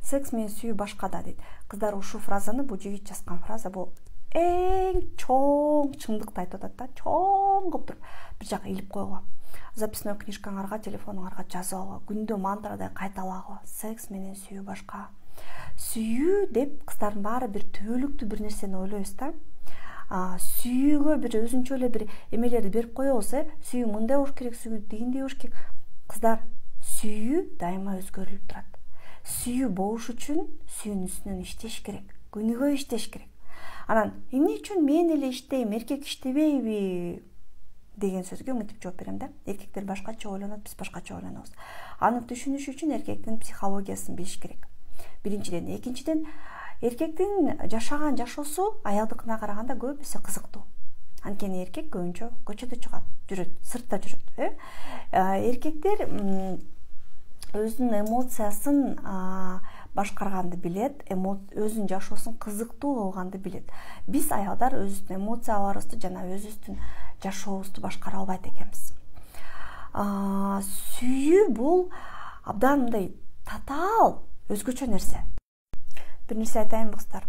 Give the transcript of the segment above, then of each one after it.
секс менен сүйүү башка да дейт. Кыздар ушул фразаны, бул жигит жазган фраза, бул эң чоң чындыкты айтып атат да, чоң кылып туруп бир жака илип койгула. Записной книжкаңарга, телефонуңарга жазып алгыла, күндө мантрадай кайталагыла. Секс менен сүйүү башка. Сүйүү деп кыздардын баары бир түбөлүктүү бир нерсени ойлойбуз да. Сүйүүгө бир өзүнчө эле бир эмелерди берип коебуз, сүйүү мындай болуш керек, сүйүү тигиндей болуш керек. Кыздар, сүйүү дайыма өзгөрүлүп турат. Сүйүү болуш үчүн сүйүүнүн үстүнөн иштеш керек, күнүгө иштеш керек. Анан эмне үчүн мен эле иштейм, эркек иштебейби деген сөзгө мынтип жооп берем да. Эркектер башкача ойлонот, биз башкача ойлонобуз. Аны түшүнүш үчүн эркектин психологиясын билиш керек. Биринчиден, экинчиден, эркектин жашаган жашоосу аялдыкына караганда көп эсе кызыктуу. Анткени эркек көбүнчө көчөдө чыгат, жүрөт, сыртта жүрөт. Эркектер өзүнүн эмоциясын башкарганды билет, өзүнүн жашоосун кызыктуу кылганды билет. Биз аялдар өзүбүздүн эмоцияларыбызды жана өзүбүздүн жашообузду башкара албайт экенбиз. Сүйүү бул абдан мындай татаал өзгөчө нерсе. Бир нерсе айтайынбы кыздар?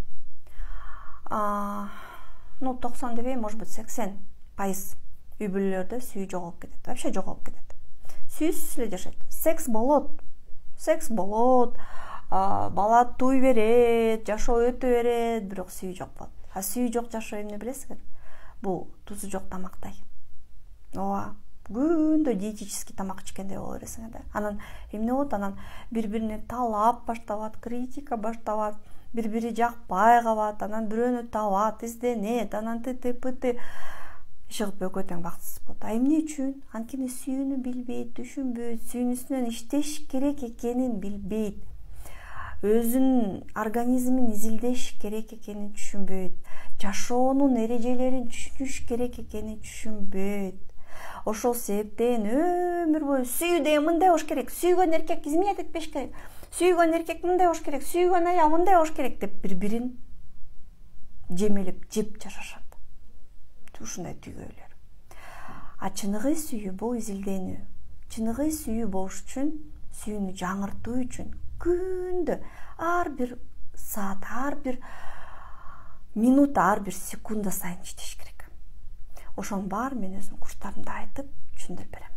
90 дебей, может быть 80% үй бүлөлөрдө сүйүү жоголуп кетет. Вообще жоголуп кетет. Сүйүүсүз эле жашайт. Секс болот, бала туй берет, жашоо өтө берет, бирок сүйүү жок болот. Сүйүү жок жашоо эмне билесиңер? Бул тузу жок тамактай. Ооба, күндө диетический тамак ичкендей боло бересиңер да. Анан эмне болот? Анан бири-бирине талап башталат, критика башталат, бири-бири жакпай калат, анан бирөөнү табат, изденет, анан ты-ты-пыты. Иши кылып экөө тең бактысыз болот. Эмне үчүн? Анткени сүйүүнү билбейт, түшүнбөйт, сүйүүнүн үстүнөн иштеш керек экенин билбейт. Өзүнүн организмин изилдеш керек экенин түшүнбөйт. Жашоонун эрежелерин түшүнүш керек экенин түшүнбөйт. Ошол себептен өмүр бою сүйүү деген мындай болуш керек, сүйгөн эркек изменять этпеш керек, сүйгөн эркек мындай болуш керек, сүйгөн аял мындай болуш керек деп бири-бирин жемелеп жеп жашашат. Ушундай түйгөйлөр. Чыныгы сүйүү бул изилденүү. Чыныгы сүйүү болуш үчүн, сүйүүнү жаңыртуу үчүн күндө ар бир саат, ар бир минут, ар бир секунда сайын иштеш керек. Ошонун баарын мен өзүмдүн курстарымда айтып түшүндүрүп берем.